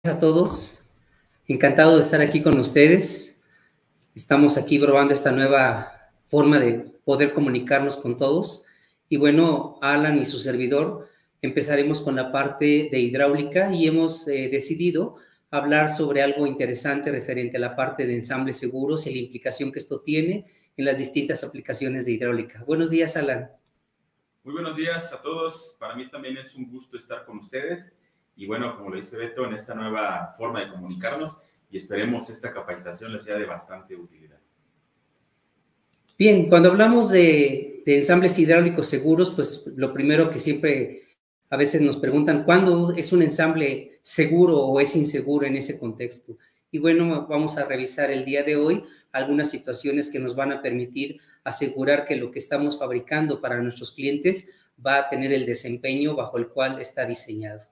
A todos, encantado de estar aquí con ustedes. Estamos aquí probando esta nueva forma de poder comunicarnos con todos. Y bueno, Alan y su servidor empezaremos con la parte de hidráulica y hemos decidido hablar sobre algo interesante referente a la parte de ensambles seguros y la implicación que esto tiene en las distintas aplicaciones de hidráulica. Buenos días, Alan. Muy buenos días a todos. Para mí también es un gusto estar con ustedes. Y bueno, como lo dice Beto, en esta nueva forma de comunicarnos y esperemos esta capacitación les sea de bastante utilidad. Bien, cuando hablamos de ensambles hidráulicos seguros, pues lo primero que siempre a veces nos preguntan, ¿cuándo es un ensamble seguro o es inseguro en ese contexto? Y bueno, vamos a revisar el día de hoy algunas situaciones que nos van a permitir asegurar que lo que estamos fabricando para nuestros clientes va a tener el desempeño bajo el cual está diseñado.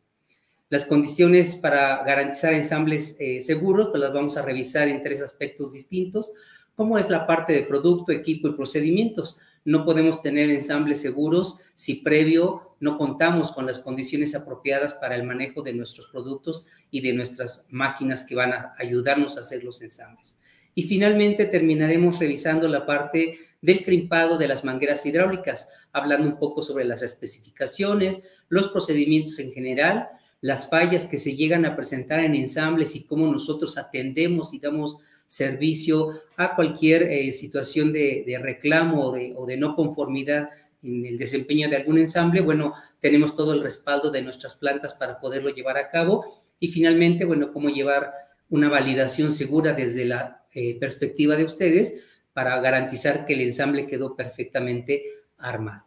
Las condiciones para garantizar ensambles seguros, pues las vamos a revisar en tres aspectos distintos, como es la parte de producto, equipo y procedimientos. No podemos tener ensambles seguros si previo no contamos con las condiciones apropiadas para el manejo de nuestros productos y de nuestras máquinas que van a ayudarnos a hacer los ensambles. Y finalmente terminaremos revisando la parte del crimpado de las mangueras hidráulicas, hablando un poco sobre las especificaciones, los procedimientos en general, las fallas que se llegan a presentar en ensambles y cómo nosotros atendemos y damos servicio a cualquier situación de reclamo o de no conformidad en el desempeño de algún ensamble. Bueno, tenemos todo el respaldo de nuestras plantas para poderlo llevar a cabo. Y finalmente, bueno, cómo llevar una validación segura desde la perspectiva de ustedes para garantizar que el ensamble quedó perfectamente armado.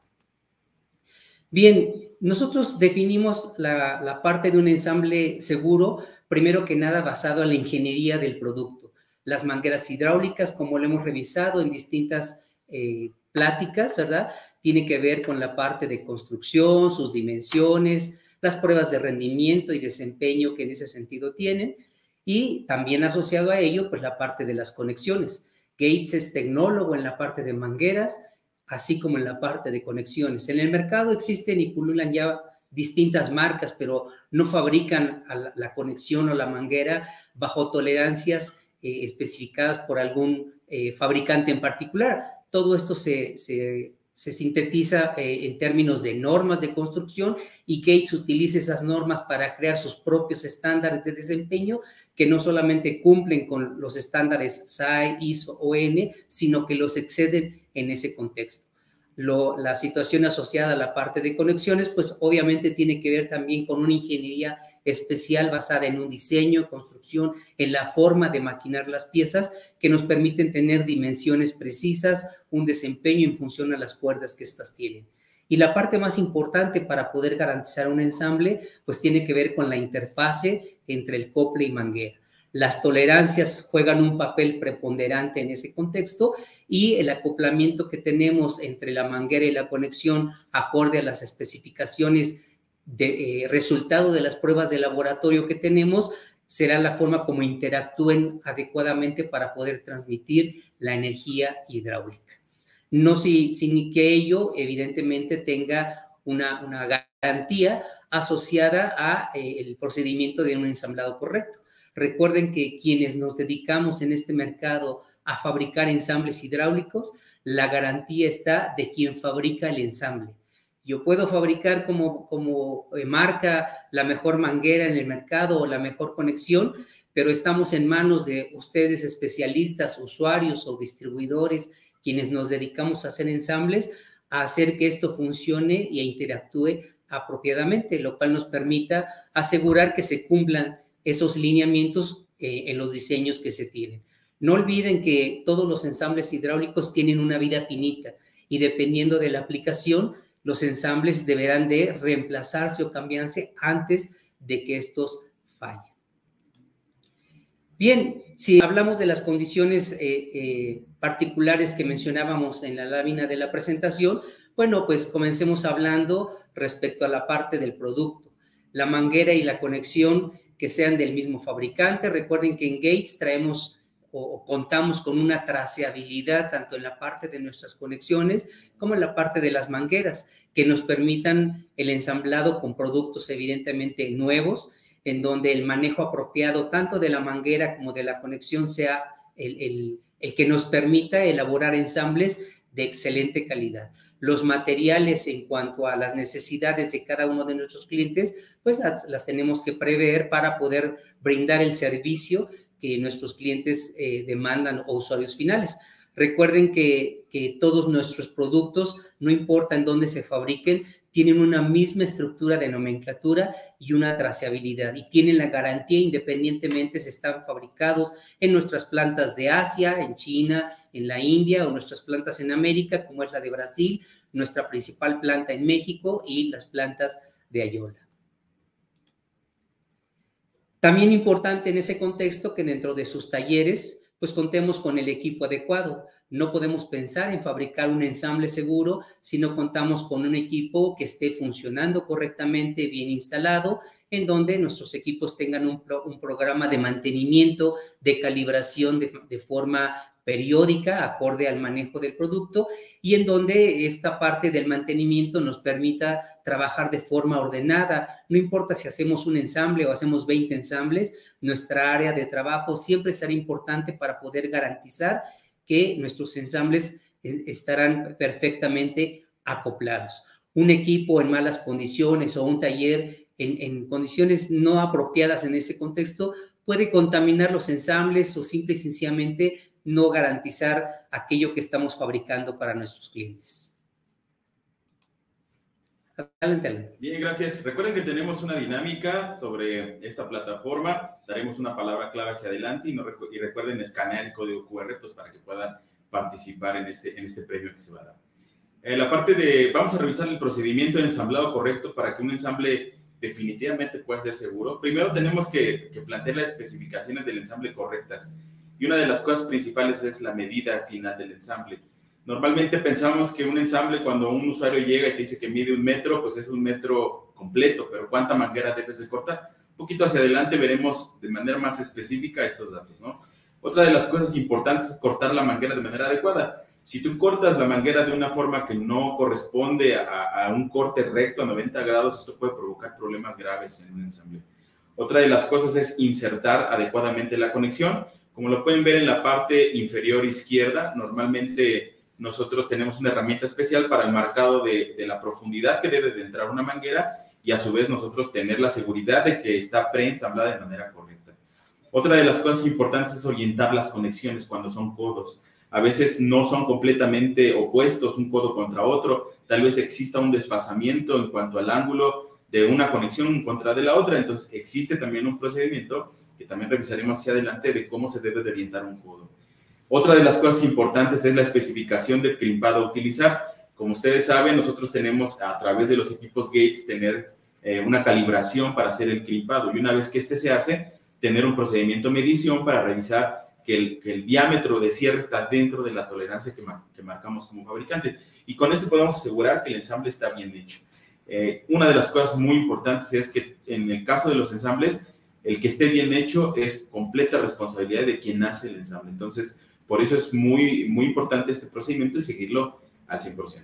Bien, nosotros definimos la parte de un ensamble seguro, primero que nada basado en la ingeniería del producto. Las mangueras hidráulicas, como lo hemos revisado en distintas pláticas, ¿verdad? Tiene que ver con la parte de construcción, sus dimensiones, las pruebas de rendimiento y desempeño que en ese sentido tienen, y también asociado a ello, pues la parte de las conexiones. Gates es tecnólogo en la parte de mangueras, así como en la parte de conexiones. En el mercado existen y pululan ya distintas marcas, pero no fabrican la conexión o la manguera bajo tolerancias especificadas por algún fabricante en particular. Todo esto se sintetiza en términos de normas de construcción y Gates utiliza esas normas para crear sus propios estándares de desempeño que no solamente cumplen con los estándares SAE, ISO o N, sino que los exceden en ese contexto. La situación asociada a la parte de conexiones, pues obviamente tiene que ver también con una ingeniería especial basada en un diseño, construcción, en la forma de maquinar las piezas que nos permiten tener dimensiones precisas, un desempeño en función a las cuerdas que estas tienen. Y la parte más importante para poder garantizar un ensamble, pues tiene que ver con la interfase entre el acople y manguera. Las tolerancias juegan un papel preponderante en ese contexto y el acoplamiento que tenemos entre la manguera y la conexión acorde a las especificaciones de resultado de las pruebas de laboratorio que tenemos será la forma como interactúen adecuadamente para poder transmitir la energía hidráulica. No sin que ello evidentemente tenga una garantía asociada a el procedimiento de un ensamblado correcto. Recuerden que quienes nos dedicamos en este mercado a fabricar ensambles hidráulicos, la garantía está de quien fabrica el ensamble. Yo puedo fabricar como marca la mejor manguera en el mercado o la mejor conexión, pero estamos en manos de ustedes especialistas, usuarios o distribuidores, quienes nos dedicamos a hacer ensambles, a hacer que esto funcione y a interactúe apropiadamente, lo cual nos permita asegurar que se cumplan esos lineamientos en los diseños que se tienen. No olviden que todos los ensambles hidráulicos tienen una vida finita y dependiendo de la aplicación, los ensambles deberán de reemplazarse o cambiarse antes de que estos fallen. Bien, si hablamos de las condiciones particulares que mencionábamos en la lámina de la presentación, bueno, pues comencemos hablando respecto a la parte del producto. La manguera y la conexión que sean del mismo fabricante. Recuerden que en Gates traemos o contamos con una traceabilidad tanto en la parte de nuestras conexiones como en la parte de las mangueras que nos permitan el ensamblado con productos evidentemente nuevos en donde el manejo apropiado tanto de la manguera como de la conexión sea el que nos permita elaborar ensambles de excelente calidad. Los materiales en cuanto a las necesidades de cada uno de nuestros clientes, pues las tenemos que prever para poder brindar el servicio que nuestros clientes demandan o usuarios finales. Recuerden que todos nuestros productos, no importa en dónde se fabriquen, tienen una misma estructura de nomenclatura y una trazabilidad, y tienen la garantía independientemente si están fabricados en nuestras plantas de Asia, en China, en la India, o nuestras plantas en América, como es la de Brasil, nuestra principal planta en México y las plantas de Ayala. También importante en ese contexto que dentro de sus talleres pues contemos con el equipo adecuado. No podemos pensar en fabricar un ensamble seguro si no contamos con un equipo que esté funcionando correctamente, bien instalado, en donde nuestros equipos tengan un programa de mantenimiento, de calibración de forma periódica, acorde al manejo del producto, y en donde esta parte del mantenimiento nos permita trabajar de forma ordenada. No importa si hacemos un ensamble o hacemos 20 ensambles, nuestra área de trabajo siempre será importante para poder garantizar que nuestros ensambles estarán perfectamente acoplados. Un equipo en malas condiciones o un taller en condiciones no apropiadas en ese contexto puede contaminar los ensambles o simple y sencillamente no garantizar aquello que estamos fabricando para nuestros clientes. Adelante. Bien, gracias. Recuerden que tenemos una dinámica sobre esta plataforma. Daremos una palabra clave hacia adelante y recuerden escanear el código QR pues, para que puedan participar en este premio que se va a dar. Vamos a revisar el procedimiento de ensamblado correcto para que un ensamble definitivamente pueda ser seguro. Primero tenemos que plantear las especificaciones del ensamble correctas. Y una de las cosas principales es la medida final del ensamble. Normalmente pensamos que un ensamble, cuando un usuario llega y te dice que mide 1 metro, pues es 1 metro completo, pero ¿cuánta manguera debes de cortar? Un poquito hacia adelante veremos de manera más específica estos datos, ¿no? Otra de las cosas importantes es cortar la manguera de manera adecuada. Si tú cortas la manguera de una forma que no corresponde a un corte recto a 90 grados, esto puede provocar problemas graves en un ensamble. Otra de las cosas es insertar adecuadamente la conexión. Como lo pueden ver en la parte inferior izquierda, normalmente nosotros tenemos una herramienta especial para el marcado de la profundidad que debe de entrar una manguera y a su vez nosotros tener la seguridad de que está preensamblada de manera correcta. Otra de las cosas importantes es orientar las conexiones cuando son codos. A veces no son completamente opuestos un codo contra otro, tal vez exista un desfasamiento en cuanto al ángulo de una conexión contra de la otra, entonces existe también un procedimiento que también revisaremos hacia adelante de cómo se debe de orientar un codo. Otra de las cosas importantes es la especificación del crimpado a utilizar. Como ustedes saben, nosotros tenemos a través de los equipos Gates tener una calibración para hacer el crimpado y una vez que este se hace, tener un procedimiento de medición para revisar que el diámetro de cierre está dentro de la tolerancia que marcamos como fabricante. Y con esto podemos asegurar que el ensamble está bien hecho. Una de las cosas muy importantes es que en el caso de los ensambles, el que esté bien hecho es completa responsabilidad de quien hace el ensamble. Entonces, por eso es muy, muy importante este procedimiento y seguirlo al 100%.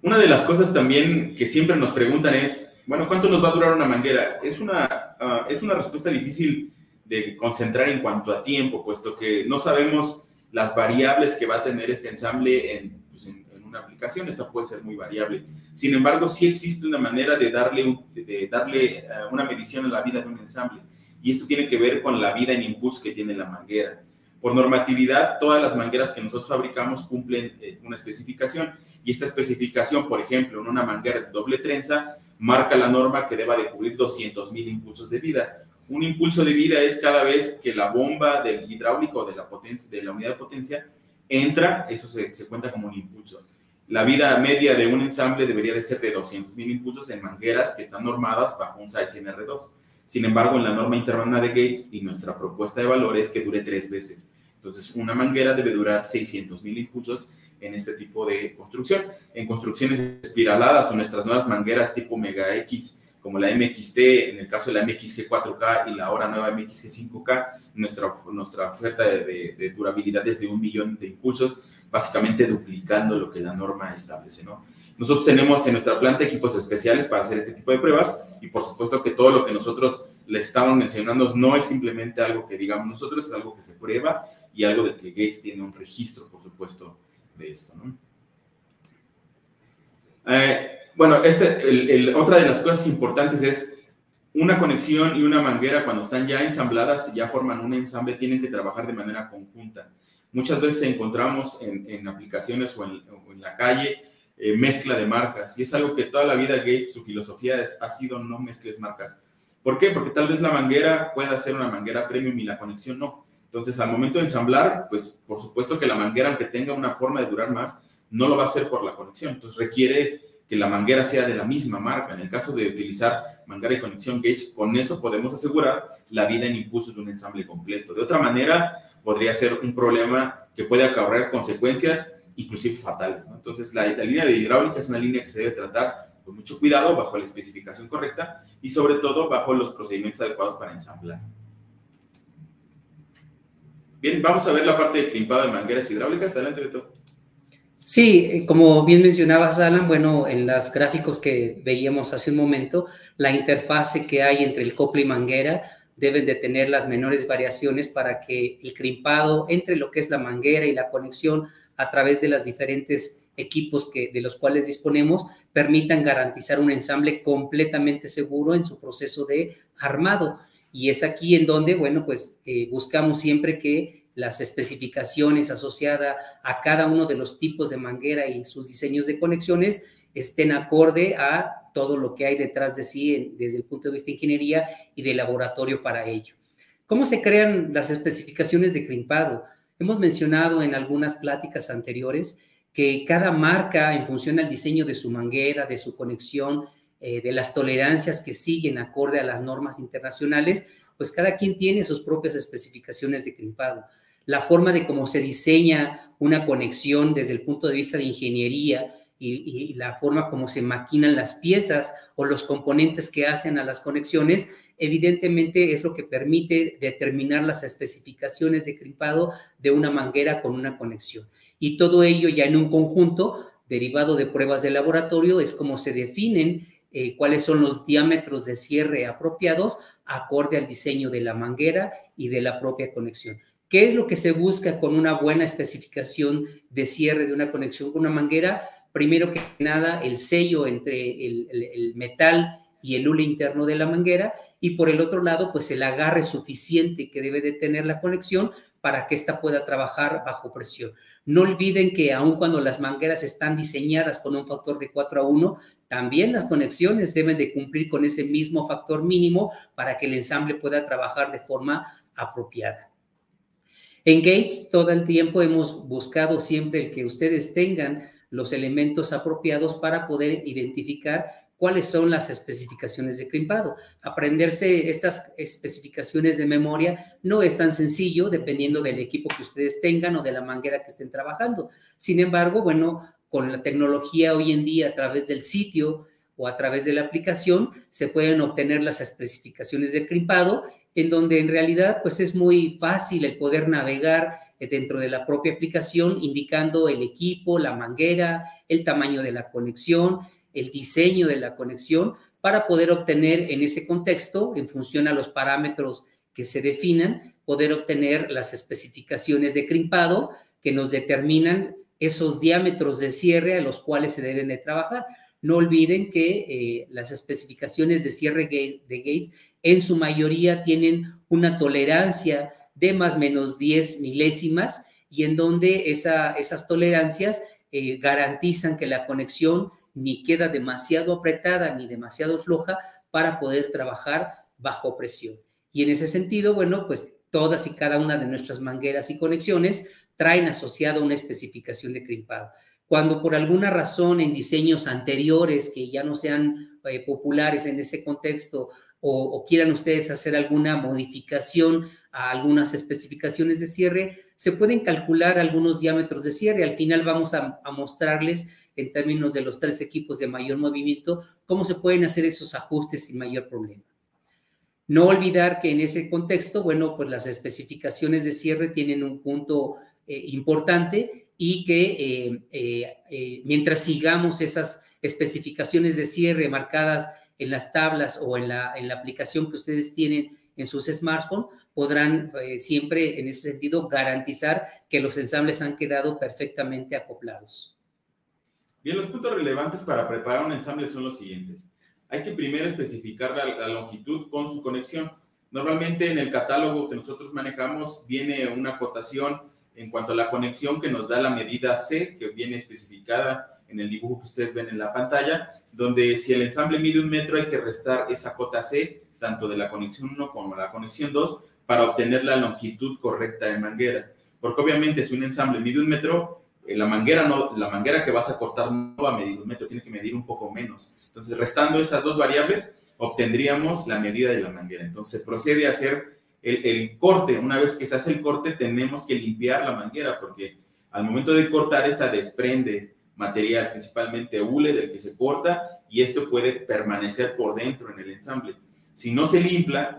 Una de las cosas también que siempre nos preguntan es, bueno, ¿cuánto nos va a durar una manguera? Es una respuesta difícil de concentrar en cuanto a tiempo, puesto que no sabemos las variables que va a tener este ensamble en una aplicación. Esta puede ser muy variable. Sin embargo, sí existe una manera de darle una medición a la vida de un ensamble. Y esto tiene que ver con la vida en impulso que tiene la manguera. Por normatividad, todas las mangueras que nosotros fabricamos cumplen una especificación. Y esta especificación, por ejemplo, en una manguera de doble trenza, marca la norma que deba de cubrir 200,000 impulsos de vida. Un impulso de vida es cada vez que la bomba del hidráulico de la unidad de potencia entra, eso se cuenta como un impulso. La vida media de un ensamble debería de ser de 200,000 impulsos en mangueras que están normadas bajo un size NR2. Sin embargo, en la norma interna de Gates y nuestra propuesta de valor es que dure 3 veces. Entonces, una manguera debe durar 600,000 impulsos en este tipo de construcción. En construcciones espiraladas o nuestras nuevas mangueras tipo Mega X, como la MXT, en el caso de la MXG 4K y la ahora nueva MXG 5K, nuestra oferta de durabilidad es de 1 millón de impulsos, básicamente duplicando lo que la norma establece, ¿no? Nosotros tenemos en nuestra planta equipos especiales para hacer este tipo de pruebas y por supuesto que todo lo que nosotros les estamos mencionando no es simplemente algo que digamos nosotros, es algo que se prueba y algo de que Gates tiene un registro, por supuesto, de esto, ¿no? Bueno, otra de las cosas importantes es una conexión y una manguera cuando están ya ensambladas, ya forman un ensamble, tienen que trabajar de manera conjunta. Muchas veces encontramos en aplicaciones o en la calle mezcla de marcas y es algo que toda la vida Gates, su filosofía ha sido no mezcles marcas. ¿Por qué? Porque tal vez la manguera pueda ser una manguera premium y la conexión no. Entonces, al momento de ensamblar, pues por supuesto que la manguera, aunque tenga una forma de durar más, no lo va a hacer por la conexión. Entonces, requiere que la manguera sea de la misma marca. En el caso de utilizar manguera y conexión Gates, con eso podemos asegurar la vida en impulsos de un ensamble completo. De otra manera, podría ser un problema que puede acarrear consecuencias inclusive fatales, ¿no? Entonces, la línea de hidráulica es una línea que se debe tratar con mucho cuidado, bajo la especificación correcta y sobre todo bajo los procedimientos adecuados para ensamblar. Bien, vamos a ver la parte de crimpado de mangueras hidráulicas. Adelante, Beto. Sí, como bien mencionabas, Alan, bueno, en los gráficos que veíamos hace un momento, la interfase que hay entre el cople y manguera deben de tener las menores variaciones para que el crimpado entre lo que es la manguera y la conexión a través de los diferentes equipos de los cuales disponemos permitan garantizar un ensamble completamente seguro en su proceso de armado. Y es aquí en donde, bueno, pues buscamos siempre que las especificaciones asociadas a cada uno de los tipos de manguera y sus diseños de conexiones estén acorde a todo lo que hay detrás de sí desde el punto de vista de ingeniería y de laboratorio para ello. ¿Cómo se crean las especificaciones de crimpado? Hemos mencionado en algunas pláticas anteriores que cada marca, en función al diseño de su manguera, de su conexión, de las tolerancias que siguen acorde a las normas internacionales, pues cada quien tiene sus propias especificaciones de crimpado. La forma de cómo se diseña una conexión desde el punto de vista de ingeniería y la forma como se maquinan las piezas o los componentes que hacen a las conexiones, evidentemente es lo que permite determinar las especificaciones de crimpado de una manguera con una conexión. Y todo ello ya en un conjunto, derivado de pruebas de laboratorio, es como se definen cuáles son los diámetros de cierre apropiados acorde al diseño de la manguera y de la propia conexión. ¿Qué es lo que se busca con una buena especificación de cierre de una conexión con una manguera? Primero que nada, el sello entre el metal y el hule interno de la manguera, y por el otro lado, pues el agarre suficiente que debe de tener la conexión para que ésta pueda trabajar bajo presión. No olviden que aun cuando las mangueras están diseñadas con un factor de 4:1, también las conexiones deben de cumplir con ese mismo factor mínimo para que el ensamble pueda trabajar de forma apropiada. En Gates todo el tiempo hemos buscado siempre el que ustedes tengan los elementos apropiados para poder identificar cuáles son las especificaciones de crimpado. Aprenderse estas especificaciones de memoria no es tan sencillo dependiendo del equipo que ustedes tengan o de la manguera que estén trabajando. Sin embargo, bueno, con la tecnología hoy en día a través del sitio o a través de la aplicación se pueden obtener las especificaciones de crimpado, en donde en realidad pues es muy fácil el poder navegar dentro de la propia aplicación indicando el equipo, la manguera, el tamaño de la conexión, el diseño de la conexión para poder obtener en ese contexto, en función a los parámetros que se definan, poder obtener las especificaciones de crimpado que nos determinan esos diámetros de cierre a los cuales se deben de trabajar. No olviden que las especificaciones de cierre de Gates en su mayoría tienen una tolerancia de más o menos 10 milésimas y en donde esas tolerancias garantizan que la conexión ni queda demasiado apretada ni demasiado floja para poder trabajar bajo presión. Y en ese sentido, bueno, pues todas y cada una de nuestras mangueras y conexiones traen asociada una especificación de crimpado. Cuando por alguna razón en diseños anteriores que ya no sean populares en ese contexto o quieran ustedes hacer alguna modificación a algunas especificaciones de cierre, se pueden calcular algunos diámetros de cierre. Al final vamos a mostrarles en términos de los 3 equipos de mayor movimiento cómo se pueden hacer esos ajustes sin mayor problema. No olvidar que en ese contexto, bueno, pues las especificaciones de cierre tienen un punto importante y que mientras sigamos esas especificaciones de cierre marcadas en las tablas o en la aplicación que ustedes tienen en sus smartphones, podrán siempre, en ese sentido, garantizar que los ensambles han quedado perfectamente acoplados. Bien, los puntos relevantes para preparar un ensamble son los siguientes. Hay que primero especificar la longitud con su conexión. Normalmente en el catálogo que nosotros manejamos viene una acotación en cuanto a la conexión que nos da la medida C, que viene especificada en el dibujo que ustedes ven en la pantalla, donde si el ensamble mide 1 metro hay que restar esa cota C, tanto de la conexión 1 como la conexión 2, para obtener la longitud correcta de manguera. Porque obviamente si un ensamble mide 1 metro, la manguera que vas a cortar no va a medir 1 metro, tiene que medir un poco menos. Entonces, restando esas dos variables, obtendríamos la medida de la manguera. Entonces, se procede a hacer el corte. Una vez que se hace el corte, tenemos que limpiar la manguera, porque al momento de cortar, esta desprende material, principalmente hule del que se corta, y esto puede permanecer por dentro en el ensamble. Si no se limpia,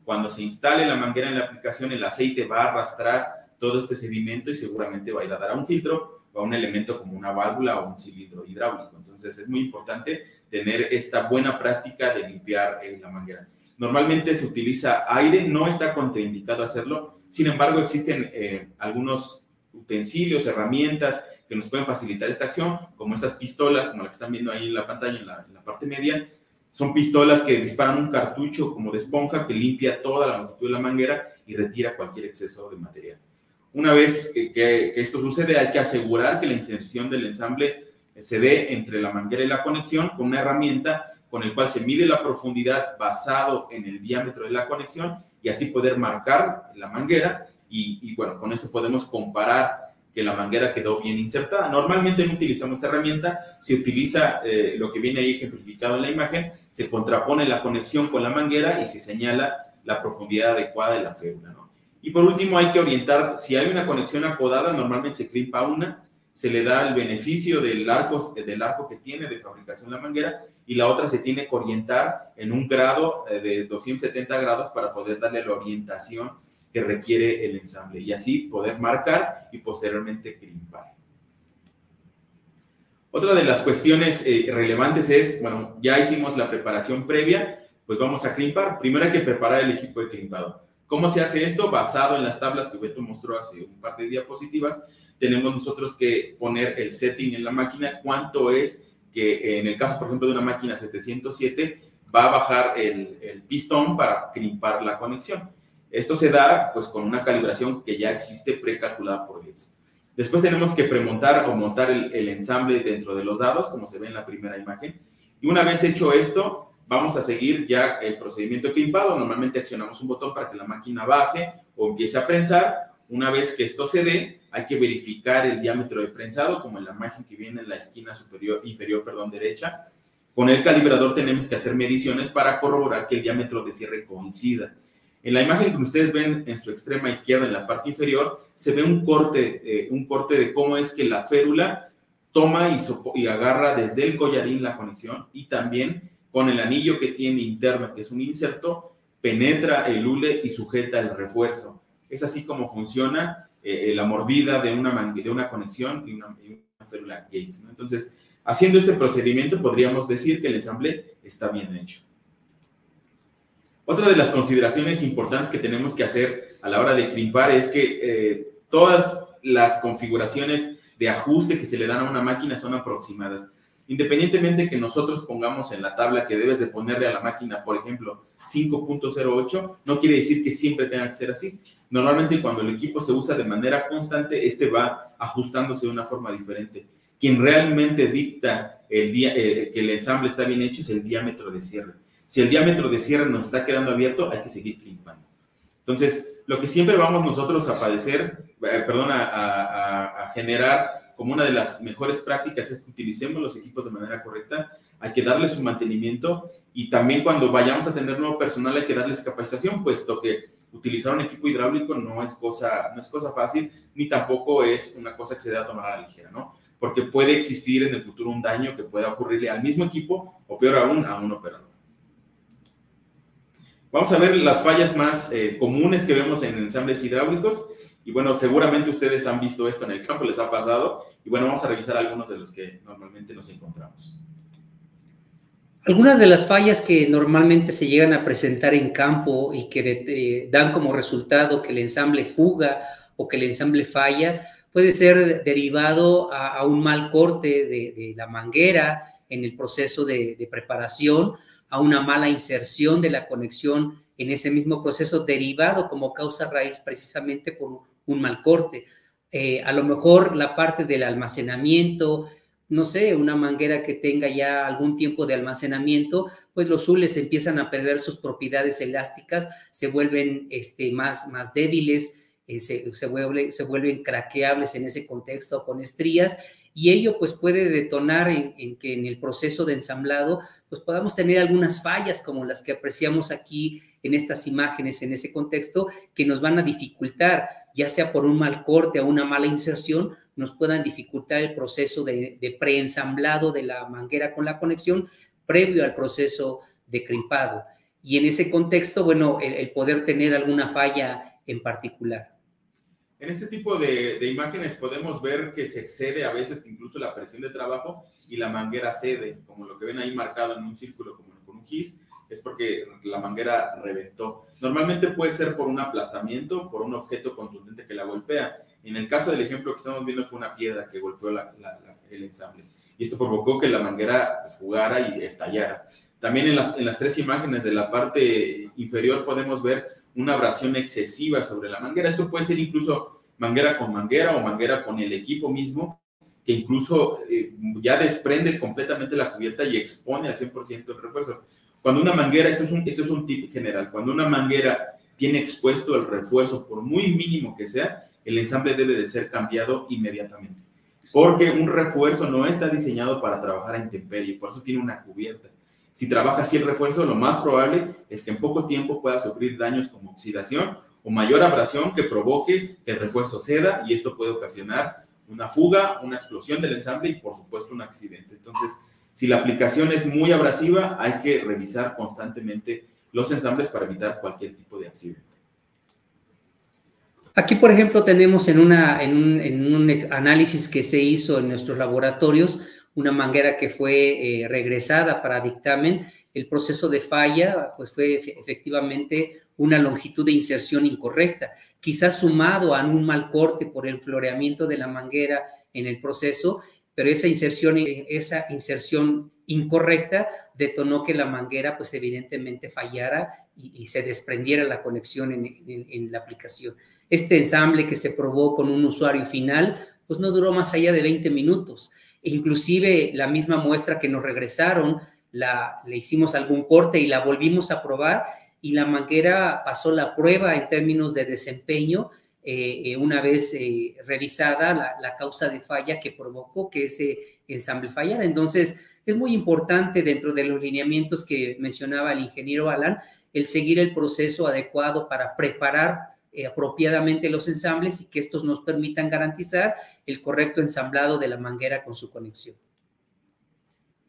cuando se instale la manguera en la aplicación, el aceite va a arrastrar todo este sedimento y seguramente va a ir a dar a un filtro o a un elemento como una válvula o un cilindro hidráulico. Entonces es muy importante tener esta buena práctica de limpiar la manguera. Normalmente se utiliza aire, no está contraindicado hacerlo, sin embargo existen algunos utensilios, herramientas que nos pueden facilitar esta acción, como esas pistolas, como la que están viendo ahí en la pantalla, en la parte media. Son pistolas que disparan un cartucho como de esponja que limpia toda la longitud de la manguera y retira cualquier exceso de material. Una vez que esto sucede, hay que asegurar que la inserción del ensamble se dé entre la manguera y la conexión con una herramienta con el cual se mide la profundidad basado en el diámetro de la conexión y así poder marcar la manguera y bueno, con esto podemos comparar que la manguera quedó bien insertada. Normalmente no utilizamos esta herramienta, se utiliza lo que viene ahí ejemplificado en la imagen, se contrapone la conexión con la manguera y se señala la profundidad adecuada de la férula, ¿no? Y por último hay que orientar, si hay una conexión acodada, normalmente se crimpa una, se le da el beneficio del arco que tiene de fabricación la manguera y la otra se tiene que orientar en un grado de 270 grados para poder darle la orientación que requiere el ensamble y así poder marcar y posteriormente crimpar. Otra de las cuestiones relevantes es, bueno, ya hicimos la preparación previa, pues vamos a crimpar. Primero hay que preparar el equipo de crimpado. ¿Cómo se hace esto? Basado en las tablas que Beto mostró hace un par de diapositivas, tenemos nosotros que poner el setting en la máquina, cuánto es que en el caso, por ejemplo, de una máquina 707, va a bajar el pistón para crimpar la conexión. Esto se da pues con una calibración que ya existe precalculada por LEDs. Después tenemos que premontar o montar el ensamble dentro de los dados, como se ve en la primera imagen. Y una vez hecho esto, vamos a seguir ya el procedimiento de crimpado. Normalmente accionamos un botón para que la máquina baje o empiece a prensar. Una vez que esto se dé, hay que verificar el diámetro de prensado, como en la imagen que viene en la esquina inferior derecha. Con el calibrador tenemos que hacer mediciones para corroborar que el diámetro de cierre coincida. En la imagen que ustedes ven en su extrema izquierda, en la parte inferior, se ve un corte de cómo es que la férula toma y agarra desde el collarín la conexión y también con el anillo que tiene interno, que es un inserto, penetra el hule y sujeta el refuerzo. Es así como funciona la mordida de una conexión y una férula Gates, ¿no? Entonces, haciendo este procedimiento podríamos decir que el ensamble está bien hecho. Otra de las consideraciones importantes que tenemos que hacer a la hora de crimpar es que todas las configuraciones de ajuste que se le dan a una máquina son aproximadas. Independientemente que nosotros pongamos en la tabla que debes de ponerle a la máquina, por ejemplo, 5.08, no quiere decir que siempre tenga que ser así. Normalmente cuando el equipo se usa de manera constante, este va ajustándose de una forma diferente. Quien realmente dicta que el ensamble está bien hecho es el diámetro de cierre. Si el diámetro de cierre no está quedando abierto, hay que seguir crimpando. Entonces, lo que siempre vamos nosotros a generar como una de las mejores prácticas es que utilicemos los equipos de manera correcta, hay que darles su mantenimiento y también cuando vayamos a tener nuevo personal hay que darles capacitación, puesto que utilizar un equipo hidráulico no es cosa fácil, ni tampoco es una cosa que se deba tomar a la ligera, ¿no? Porque puede existir en el futuro un daño que pueda ocurrirle al mismo equipo o peor aún a un operador. Vamos a ver las fallas más comunes que vemos en ensambles hidráulicos. Y bueno, seguramente ustedes han visto esto en el campo, les ha pasado. Y bueno, vamos a revisar algunos de los que normalmente nos encontramos. Algunas de las fallas que normalmente se llegan a presentar en campo y que dan como resultado que el ensamble fuga o que el ensamble falla, puede ser derivado a un mal corte de la manguera en el proceso de preparación, a una mala inserción de la conexión en ese mismo proceso, derivado como causa raíz precisamente por un mal corte. A lo mejor la parte del almacenamiento, no sé, una manguera que tenga ya algún tiempo de almacenamiento, pues los zules empiezan a perder sus propiedades elásticas, se vuelven más débiles, se vuelven craqueables en ese contexto con estrías, y ello pues puede detonar en que en el proceso de ensamblado pues podamos tener algunas fallas como las que apreciamos aquí en estas imágenes, en ese contexto, que nos van a dificultar, ya sea por un mal corte o una mala inserción, nos puedan dificultar el proceso de preensamblado de la manguera con la conexión previo al proceso de crimpado. Y en ese contexto, bueno, el poder tener alguna falla en particular. En este tipo de imágenes podemos ver que se excede a veces incluso la presión de trabajo y la manguera cede, como lo que ven ahí marcado en un círculo como con un gis, es porque la manguera reventó. Normalmente puede ser por un aplastamiento, por un objeto contundente que la golpea. En el caso del ejemplo que estamos viendo fue una piedra que golpeó el ensamble. Y esto provocó que la manguera fugara y estallara. También en las tres imágenes de la parte inferior podemos ver una abrasión excesiva sobre la manguera. Esto puede ser incluso manguera o manguera con el equipo mismo, que incluso ya desprende completamente la cubierta y expone al 100% el refuerzo. Cuando una manguera, esto es un tip general, cuando una manguera tiene expuesto el refuerzo, por muy mínimo que sea, el ensamble debe de ser cambiado inmediatamente. Porque un refuerzo no está diseñado para trabajar a intemperie, por eso tiene una cubierta. Si trabaja así el refuerzo, lo más probable es que en poco tiempo pueda sufrir daños como oxidación o mayor abrasión que provoque que el refuerzo ceda, y esto puede ocasionar una fuga, una explosión del ensamble y por supuesto un accidente. Entonces, si la aplicación es muy abrasiva, hay que revisar constantemente los ensambles para evitar cualquier tipo de accidente. Aquí, por ejemplo, tenemos en un análisis que se hizo en nuestros laboratorios, una manguera que fue regresada para dictamen. El proceso de falla pues fue efectivamente una longitud de inserción incorrecta, quizás sumado a un mal corte por el floreamiento de la manguera en el proceso, pero esa inserción incorrecta detonó que la manguera pues evidentemente fallara y se desprendiera la conexión en la aplicación. Este ensamble que se probó con un usuario final pues no duró más allá de 20 minutos. Inclusive la misma muestra que nos regresaron, le hicimos algún corte y la volvimos a probar, y la manguera pasó la prueba en términos de desempeño una vez revisada la causa de falla que provocó que ese ensamble fallara. Entonces, es muy importante dentro de los lineamientos que mencionaba el ingeniero Alan, el seguir el proceso adecuado para preparar apropiadamente los ensambles y que estos nos permitan garantizar el correcto ensamblado de la manguera con su conexión.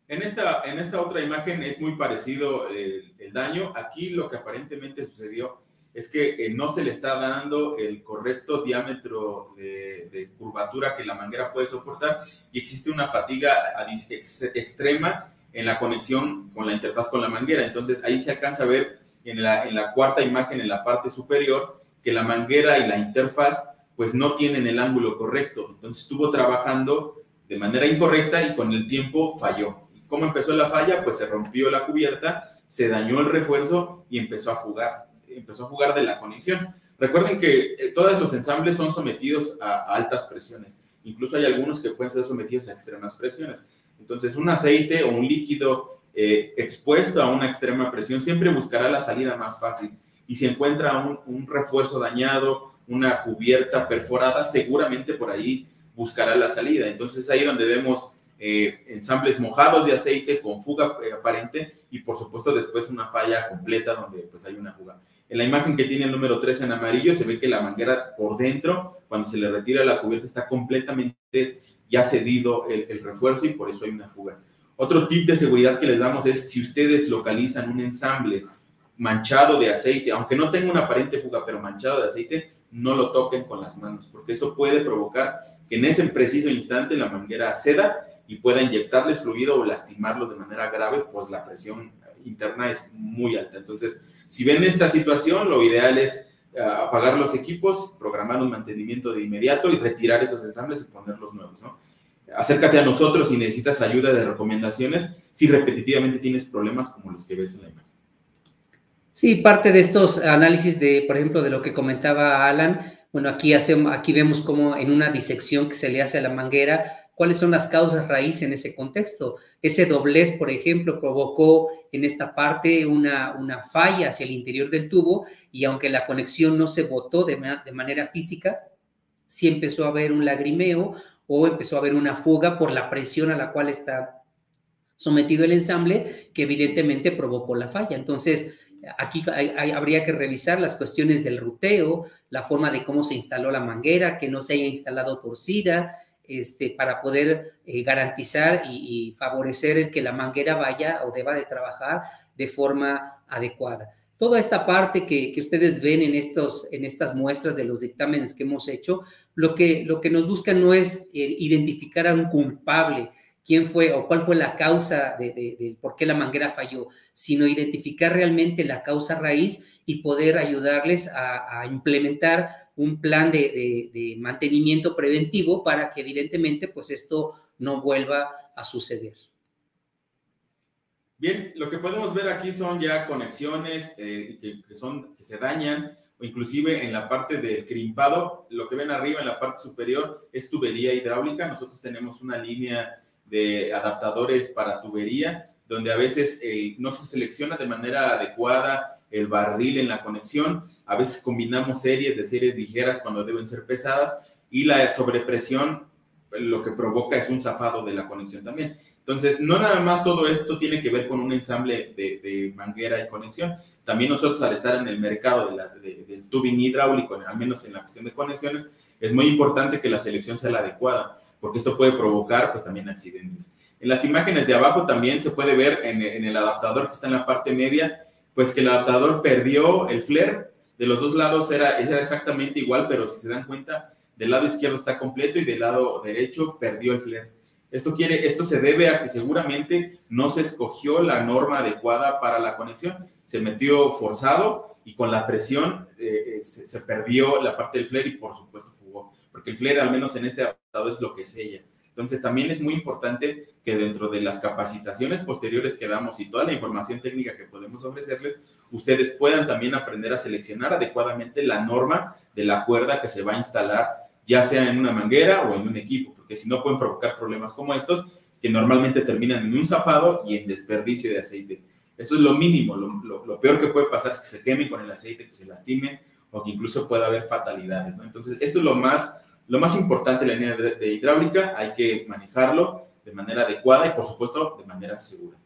En esta otra imagen es muy parecido el daño. Aquí lo que aparentemente sucedió es que no se le está dando el correcto diámetro de curvatura que la manguera puede soportar, y existe una fatiga extrema en la conexión con la interfaz con la manguera. Entonces ahí se alcanza a ver en la cuarta imagen, en la parte superior, que la manguera y la interfaz pues no tienen el ángulo correcto. Entonces estuvo trabajando de manera incorrecta y con el tiempo falló. ¿Y cómo empezó la falla? Pues se rompió la cubierta, se dañó el refuerzo y empezó a fugar de la conexión. Recuerden que todos los ensambles son sometidos a altas presiones. Incluso hay algunos que pueden ser sometidos a extremas presiones. Entonces, un aceite o un líquido expuesto a una extrema presión siempre buscará la salida más fácil. Y si encuentra un refuerzo dañado, una cubierta perforada, seguramente por ahí buscará la salida. Entonces, ahí donde vemos ensambles mojados de aceite con fuga aparente, y por supuesto después una falla completa donde pues hay una fuga. En la imagen que tiene el número 3 en amarillo se ve que la manguera por dentro, cuando se le retira la cubierta, está completamente ya cedido el refuerzo y por eso hay una fuga. Otro tip de seguridad que les damos es, si ustedes localizan un ensamble manchado de aceite, aunque no tenga una aparente fuga, pero manchado de aceite, no lo toquen con las manos, porque eso puede provocar que en ese preciso instante la manguera ceda y pueda inyectarles fluido o lastimarlos de manera grave, pues la presión interna es muy alta. Entonces, si ven esta situación, lo ideal es apagar los equipos, programar un mantenimiento de inmediato y retirar esos ensambles y poner los nuevos, ¿no? Acércate a nosotros si necesitas ayuda de recomendaciones, si repetitivamente tienes problemas como los que ves en la imagen. Sí, parte de estos análisis de, por ejemplo, de lo que comentaba Alan, bueno, aquí vemos como en una disección que se le hace a la manguera, cuáles son las causas raíz en ese contexto. Ese doblez, por ejemplo, provocó en esta parte una falla hacia el interior del tubo y aunque la conexión no se botó de manera física, sí empezó a haber un lagrimeo o empezó a haber una fuga por la presión a la cual está sometido el ensamble, que evidentemente provocó la falla. Entonces, aquí habría que revisar las cuestiones del ruteo, la forma de cómo se instaló la manguera, que no se haya instalado torcida, para poder garantizar y favorecer el que la manguera vaya o deba de trabajar de forma adecuada. Toda esta parte que ustedes ven en estas muestras de los dictámenes que hemos hecho, lo que nos busca no es identificar a un culpable, quién fue o cuál fue la causa de por qué la manguera falló, sino identificar realmente la causa raíz y poder ayudarles a implementar un plan de mantenimiento preventivo para que evidentemente pues esto no vuelva a suceder. Bien, lo que podemos ver aquí son ya conexiones que se dañan, o inclusive en la parte del crimpado, lo que ven arriba en la parte superior es tubería hidráulica. Nosotros tenemos una línea de adaptadores para tubería, donde a veces no se selecciona de manera adecuada el barril en la conexión, a veces combinamos series ligeras cuando deben ser pesadas, y la sobrepresión lo que provoca es un zafado de la conexión también. Entonces, no nada más todo esto tiene que ver con un ensamble de manguera y conexión. También nosotros, al estar en el mercado del tubing hidráulico, al menos en la cuestión de conexiones, es muy importante que la selección sea la adecuada, porque esto puede provocar pues también accidentes. En las imágenes de abajo también se puede ver en el adaptador que está en la parte media, pues que el adaptador perdió el flare. De los dos lados era exactamente igual, pero si se dan cuenta, del lado izquierdo está completo y del lado derecho perdió el flare. Esto se debe a que seguramente no se escogió la norma adecuada para la conexión, se metió forzado y con la presión se perdió la parte del flare y por supuesto fugó, porque el flare al menos en este adaptador es lo que sella. Entonces también es muy importante que dentro de las capacitaciones posteriores que damos y toda la información técnica que podemos ofrecerles, ustedes puedan también aprender a seleccionar adecuadamente la norma de la cuerda que se va a instalar, ya sea en una manguera o en un equipo, porque si no pueden provocar problemas como estos, que normalmente terminan en un zafado y en desperdicio de aceite. Eso es lo mínimo. Lo peor que puede pasar es que se quemen con el aceite, que se lastimen o que incluso pueda haber fatalidades, ¿no? Entonces, esto es lo más importante de la línea de hidráulica. Hay que manejarlo de manera adecuada y, por supuesto, de manera segura.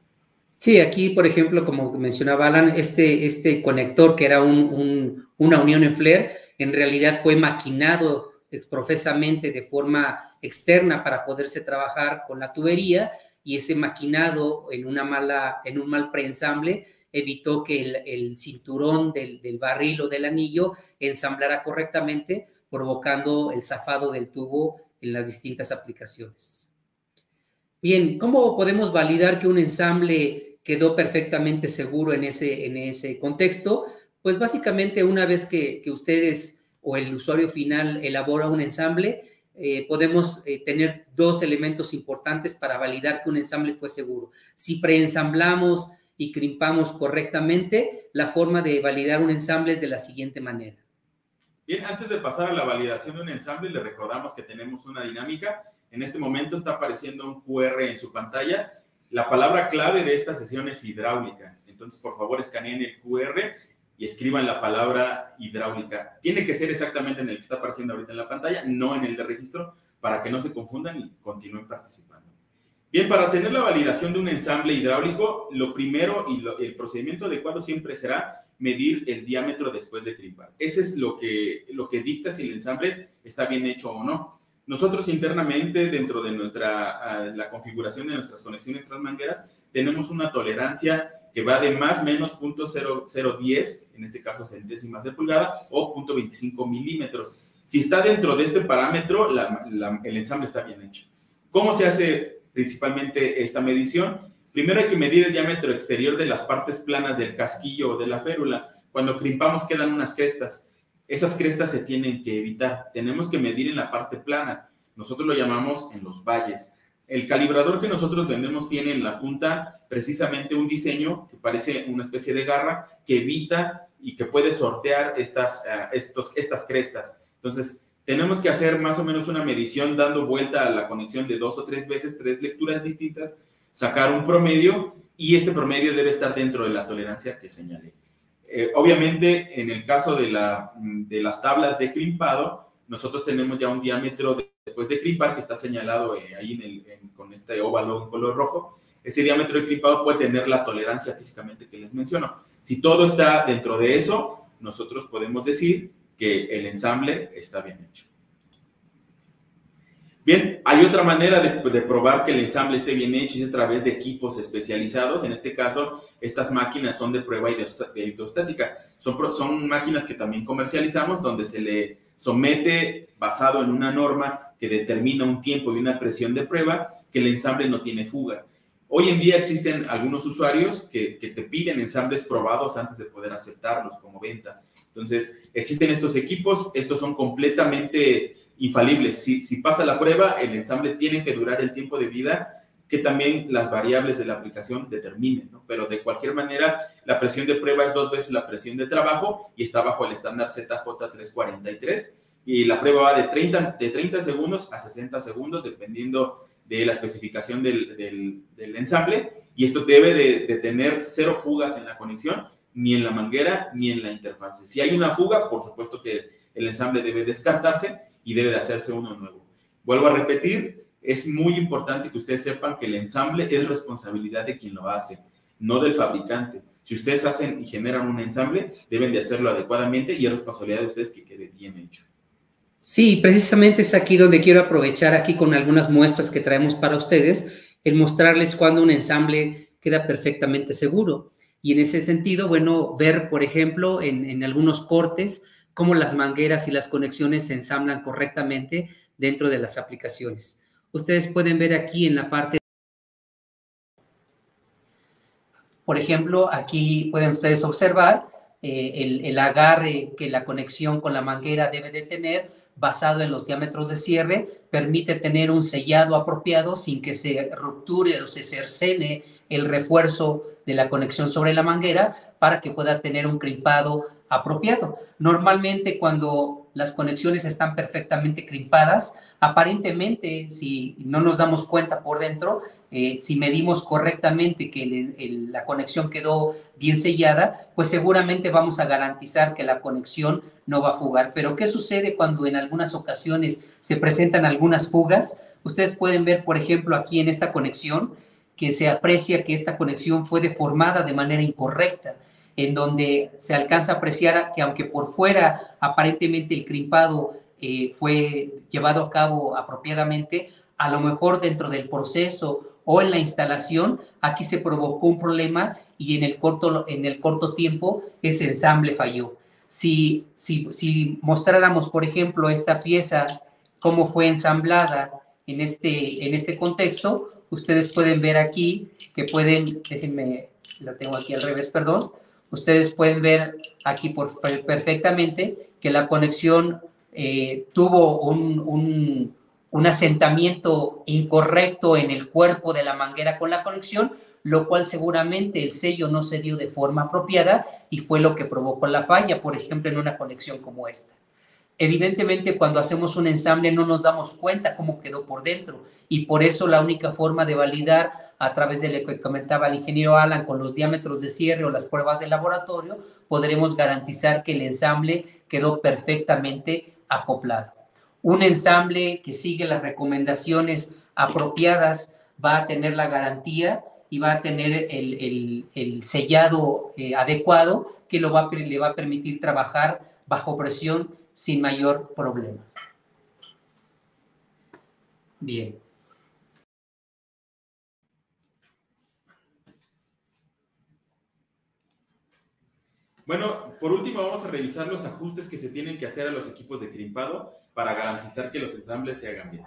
Sí, aquí, por ejemplo, como mencionaba Alan, este conector que era una unión en flare, en realidad fue maquinado profesamente de forma externa para poderse trabajar con la tubería, y ese maquinado en un mal preensamble evitó que el cinturón del barril o del anillo ensamblara correctamente, provocando el zafado del tubo en las distintas aplicaciones. Bien, ¿cómo podemos validar que un ensamble quedó perfectamente seguro en ese contexto? Pues básicamente una vez que ustedes o el usuario final elabora un ensamble, podemos tener dos elementos importantes para validar que un ensamble fue seguro. Si preensamblamos y crimpamos correctamente, la forma de validar un ensamble es de la siguiente manera. Bien, antes de pasar a la validación de un ensamble, les recordamos que tenemos una dinámica. En este momento está apareciendo un QR en su pantalla. La palabra clave de esta sesión es hidráulica. Entonces, por favor, escaneen el QR y escriban la palabra hidráulica. Tiene que ser exactamente en el que está apareciendo ahorita en la pantalla, no en el de registro, para que no se confundan y continúen participando. Bien, para tener la validación de un ensamble hidráulico, lo primero y el procedimiento adecuado siempre será medir el diámetro después de crimpar. Ese es lo que dicta si el ensamble está bien hecho o no. Nosotros internamente, dentro de la configuración de nuestras conexiones transmangueras, tenemos una tolerancia que va de más o menos 0.0010, en este caso centésimas de pulgada, o 0.25 milímetros. Si está dentro de este parámetro, el ensamble está bien hecho. ¿Cómo se hace principalmente esta medición? Primero hay que medir el diámetro exterior de las partes planas del casquillo o de la férula. Cuando crimpamos quedan unas crestas. Esas crestas se tienen que evitar. Tenemos que medir en la parte plana. Nosotros lo llamamos en los valles. El calibrador que nosotros vendemos tiene en la punta precisamente un diseño que parece una especie de garra que evita y que puede sortear estas crestas. Entonces, tenemos que hacer más o menos una medición dando vuelta a la conexión de 2 o 3 veces, 3 lecturas distintas, sacar un promedio y este promedio debe estar dentro de la tolerancia que señalé. Obviamente, en el caso de las tablas de crimpado, nosotros tenemos ya un diámetro después de crimpar que está señalado ahí con este óvalo en color rojo. Ese diámetro de crimpado puede tener la tolerancia físicamente que les menciono. Si todo está dentro de eso, nosotros podemos decir que el ensamble está bien hecho. Bien, hay otra manera de probar que el ensamble esté bien hecho y es a través de equipos especializados. En este caso, estas máquinas son de prueba hidrostática. Son máquinas que también comercializamos donde se le somete, basado en una norma que determina un tiempo y una presión de prueba, que el ensamble no tiene fuga. Hoy en día existen algunos usuarios que te piden ensambles probados antes de poder aceptarlos como venta. Entonces, existen estos equipos, estos son completamente infalibles. Si pasa la prueba, el ensamble tiene que durar el tiempo de vida que también las variables de la aplicación determinen, ¿no? Pero de cualquier manera, la presión de prueba es 2 veces la presión de trabajo y está bajo el estándar ZJ343 y la prueba va de 30 segundos a 60 segundos, dependiendo de la especificación del ensamble, y esto debe de tener 0 fugas en la conexión, ni en la manguera, ni en la interfaz. Si hay una fuga, por supuesto que el ensamble debe descartarse y debe de hacerse uno nuevo. Vuelvo a repetir, es muy importante que ustedes sepan que el ensamble es responsabilidad de quien lo hace, no del fabricante. Si ustedes hacen y generan un ensamble, deben de hacerlo adecuadamente y es responsabilidad de ustedes que quede bien hecho. Sí, precisamente es aquí donde quiero aprovechar aquí con algunas muestras que traemos para ustedes, el mostrarles cuando un ensamble queda perfectamente seguro. Y en ese sentido, bueno, ver, por ejemplo, en algunos cortes, cómo las mangueras y las conexiones se ensamblan correctamente dentro de las aplicaciones. Ustedes pueden ver aquí en la parte, por ejemplo, aquí pueden ustedes observar el agarre que la conexión con la manguera debe de tener, basado en los diámetros de cierre, permite tener un sellado apropiado sin que se rupture o se cercene el refuerzo de la conexión sobre la manguera para que pueda tener un crimpado apropiado. Normalmente cuando las conexiones están perfectamente crimpadas, aparentemente, si no nos damos cuenta por dentro, si medimos correctamente que la conexión quedó bien sellada, pues seguramente vamos a garantizar que la conexión no va a fugar. Pero ¿qué sucede cuando en algunas ocasiones se presentan algunas fugas? Ustedes pueden ver, por ejemplo, aquí en esta conexión, que se aprecia que esta conexión fue deformada de manera incorrecta, en donde se alcanza a apreciar que aunque por fuera aparentemente el crimpado fue llevado a cabo apropiadamente, a lo mejor dentro del proceso o en la instalación, aquí se provocó un problema y en el corto tiempo ese ensamble falló. Si mostráramos, por ejemplo, esta pieza, cómo fue ensamblada en este contexto, ustedes pueden ver aquí que déjenme, la tengo aquí al revés, perdón, ustedes pueden ver aquí perfectamente que la conexión tuvo un asentamiento incorrecto en el cuerpo de la manguera con la conexión, lo cual seguramente el sello no se dio de forma apropiada y fue lo que provocó la falla, por ejemplo, en una conexión como esta. Evidentemente, cuando hacemos un ensamble no nos damos cuenta cómo quedó por dentro y por eso la única forma de validar a través de lo que comentaba el ingeniero Alan con los diámetros de cierre o las pruebas de laboratorio, podremos garantizar que el ensamble quedó perfectamente acoplado. Un ensamble que sigue las recomendaciones apropiadas va a tener la garantía y va a tener el sellado adecuado que le va a permitir trabajar bajo presión sin mayor problema. Bien. Bueno, por último vamos a revisar los ajustes que se tienen que hacer a los equipos de crimpado para garantizar que los ensambles se hagan bien.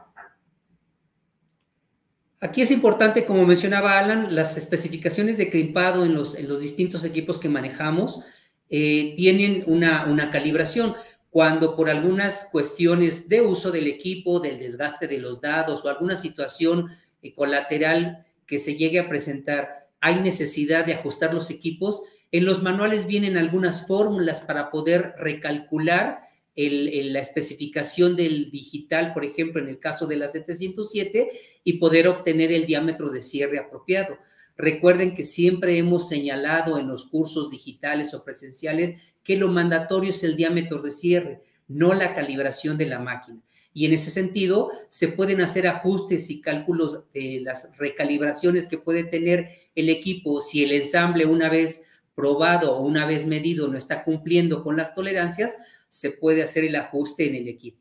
Aquí es importante, como mencionaba Alan, las especificaciones de crimpado en los distintos equipos que manejamos tienen una calibración. Cuando por algunas cuestiones de uso del equipo, del desgaste de los dados o alguna situación colateral que se llegue a presentar, hay necesidad de ajustar los equipos, en los manuales vienen algunas fórmulas para poder recalcular la especificación del digital, por ejemplo, en el caso de la 707, y poder obtener el diámetro de cierre apropiado. Recuerden que siempre hemos señalado en los cursos digitales o presenciales que lo mandatorio es el diámetro de cierre, no la calibración de la máquina. Y en ese sentido, se pueden hacer ajustes y cálculos de las recalibraciones que puede tener el equipo si el ensamble, una vez probado o una vez medido, no está cumpliendo con las tolerancias, se puede hacer el ajuste en el equipo.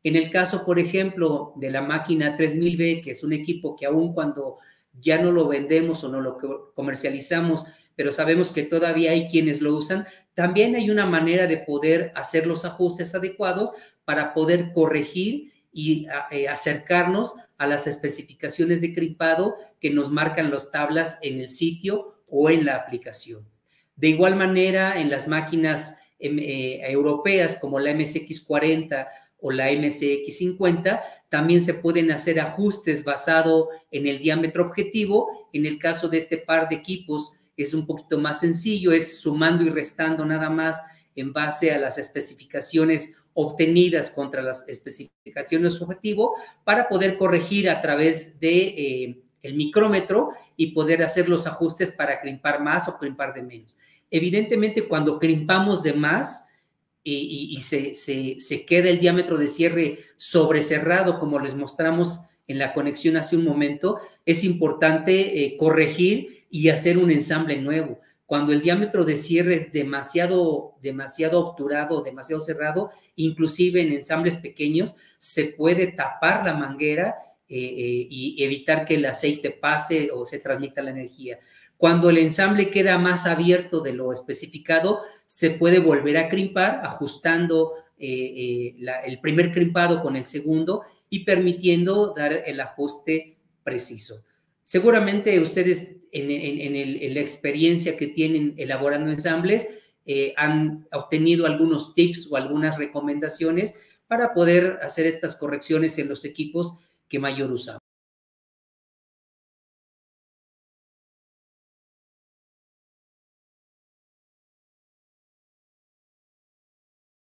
En el caso, por ejemplo, de la máquina 3000B, que es un equipo que aún cuando ya no lo vendemos o no lo comercializamos, pero sabemos que todavía hay quienes lo usan, también hay una manera de poder hacer los ajustes adecuados para poder corregir y acercarnos a las especificaciones de crimpado que nos marcan las tablas en el sitio o en la aplicación. De igual manera, en las máquinas europeas como la MSX40 o la MSX50, también se pueden hacer ajustes basado en el diámetro objetivo. En el caso de este par de equipos es un poquito más sencillo, es sumando y restando nada más en base a las especificaciones obtenidas contra las especificaciones objetivo para poder corregir a través de el micrómetro y poder hacer los ajustes para crimpar más o crimpar de menos. Evidentemente, cuando crimpamos de más y se queda el diámetro de cierre sobrecerrado, como les mostramos en la conexión hace un momento, es importante corregir y hacer un ensamble nuevo. Cuando el diámetro de cierre es demasiado obturado, demasiado cerrado, inclusive en ensambles pequeños, se puede tapar la manguera y evitar que el aceite pase o se transmita la energía. Cuando el ensamble queda más abierto de lo especificado, se puede volver a crimpar, ajustando el primer crimpado con el segundo y permitiendo dar el ajuste preciso. Seguramente ustedes en la experiencia que tienen elaborando ensambles han obtenido algunos tips o algunas recomendaciones para poder hacer estas correcciones en los equipos que mayor usamos.